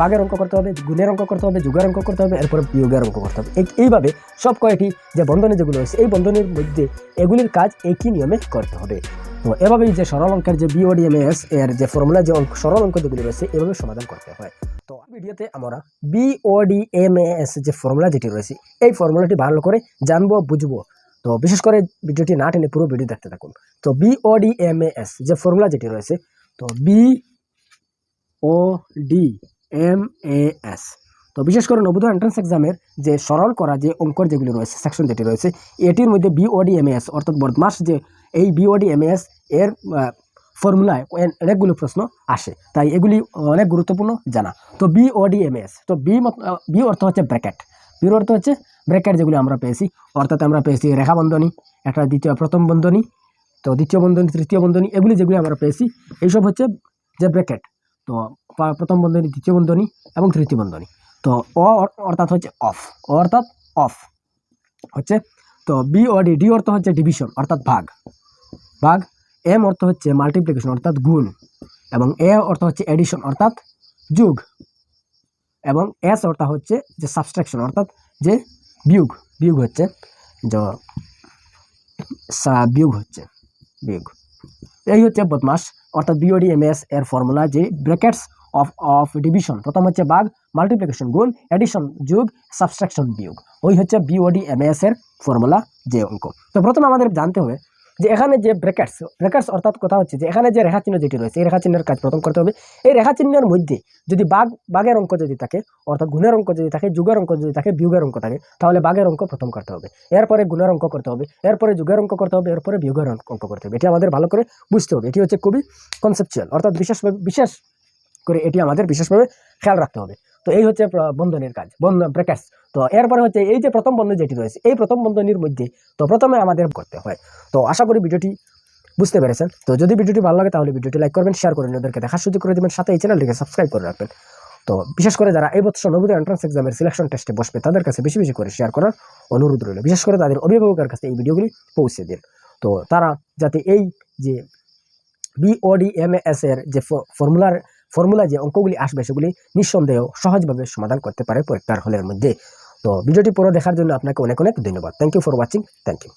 ভাগের অঙ্ক করতে হবে, গুণের অঙ্ক করতে হবে, যোগের অঙ্ক করতে হবে, এরপরে বিয়োগের অঙ্ক করতে হবে। এইভাবে সব কয়টি যে বন্ধনী যেগুলো রয়েছে এই বন্ধনীর মধ্যে এগুলির কাজ একই নিয়মে করতে হবে। তো এভাবেই যে সরল অঙ্কের যে BODMAS এর যে ফর্মুলা যে সরল অঙ্ক যেগুলি রয়েছে এভাবে সমাধান করতে হয়। তো ভিডিওতে আমরা BODMAS যে ফর্মুলা যেটি রয়েছে এই ফর্মুলাটি ভালো করে জানবো, বুঝবো। তো বিশেষ করে ভিডিওটি না টেনে পুরো ভিডিও দেখতে থাকুন। তো BODMAS যে ফর্মুলা যেটি রয়েছে, তো BODMAS, তো বিশেষ করে নবোদয় এন্ট্রান্স এক্সামের যে সরল করা যে অঙ্কর যেগুলি রয়েছে সেকশন যেটি রয়েছে এটির মধ্যে BODMAS অর্থাৎ বদমাস যে এই BODMAS এর ফর্মুলায় অনেকগুলো প্রশ্ন আসে, তাই এগুলি অনেক গুরুত্বপূর্ণ জানা। তো BODMAS, তো বি অর্থ হচ্ছে ব্র্যাকেট, বির অর্থ হচ্ছে ব্র্যাকেট যেগুলি আমরা পেয়েছি, অর্থাৎ আমরা পেয়েছি রেখা বন্ধনী, একটা প্রথম বন্ধনী, তো দ্বিতীয় বন্ধনী, তৃতীয় বন্ধনী, এগুলি যেগুলি আমরা পেয়েছি এইসব হচ্ছে যে ব্র্যাকেট। তো প্রথম বন্ধনী, দ্বিতীয় বন্ধনী এবং তৃতীয় বন্ধনী। তো অর্থাৎ হচ্ছে অফ, অর্থাৎ অফ হচ্ছে। তো ডি অর্থ হচ্ছে ডিভিশন অর্থাৎ ভাগ, এম অর্থ হচ্ছে মাল্টিপ্লিকেশন অর্থাৎ গুণ, এবং এ অর্থ হচ্ছে এডিশন অর্থাৎ যোগ, এবং এস অর্থ হচ্ছে যে সাবস্ট্রাকশন অর্থাৎ যে বিয়োগ হচ্ছে বিয়োগ। এই হচ্ছে বদমাস অর্থাৎ BODMAS এর ফর্মুলা, যে ব্র্যাকেটস অফ ডিভিশন, প্রথম হচ্ছে ভাগ, মাল্টিপ্লিকেশন গুণ, এডিশন যোগ, সাবস্ট্রাকশন বিয়োগ, ওই হচ্ছে BODMAS এর ফর্মুলা যে অঙ্ক। তো প্রথমে আমাদের জানতে হবে যে এখানে যে ব্র্যাকেটস অর্থাৎ কথা হচ্ছে যে এখানে যে রেখা চিহ্ন যেটি রয়েছে এই রেখা চিহ্নের কাজ প্রথম করতে হবে। এই রেখা চিহ্নের মধ্যে যদি ভাগের অঙ্ক যদি থাকে, অর্থাৎ গুণের অঙ্ক যদি থাকে, যোগের অঙ্ক যদি থাকে, বিয়োগের অঙ্ক থাকে, তাহলে ভাগের অঙ্ক প্রথম করতে হবে, এরপরে গুণের অঙ্ক করতে হবে, এরপরে যোগের অঙ্ক করতে হবে, এরপরে বিয়োগের অঙ্ক করতে হবে। এটি আমাদের ভালো করে বুঝতে হবে। এটি হচ্ছে খুবই কনসেপচুয়াল, অর্থাৎ বিশেষ করে এটি আমাদের বিশেষভাবে খেয়াল রাখতে হবে। তো এই হচ্ছে বন্ধনীর কাজ, ব্র্যাকেটস। তো এরপরে হচ্ছে এই যে প্রথম বন্ধনী যেটি রয়েছে এই প্রথম বন্ধনীর মধ্যে তো প্রথমে আমাদের করতে হয়। তো আশা করি ভিডিওটি বুঝতে পেরেছেন। তো যদি ভিডিওটি ভালো লাগে তাহলে ভিডিওটি লাইক করবেন, শেয়ার করেন, ওদেরকে দেখার সুযোগ করে দেবেন, সাথে এই চ্যানেলটিকে সাবস্ক্রাইব করে রাখবেন। তো বিশেষ করে যারা এই বছর নবোদয় এন্ট্রান্স এক্সামের সিলেকশন টেস্টে বসবে তাদের কাছে বেশি বেশি করে শেয়ার করার অনুরোধ রইল। বিশেষ করে তাদের অভিভাবকের কাছে এই ভিডিওগুলি পৌঁছে দিন, তো তারা যাতে এই যে BODMAS এর যে ফর্মুলা যে অঙ্কগুলি আসবে সেগুলি নিঃসন্দেহ সহজভাবে সমাধান করতে পারে পরীক্ষার হলের মধ্যে। তো ভিডিওটি পুরো দেখার জন্য আপনাকে অনেক অনেক ধন্যবাদ। Thank you for watching. Thank you.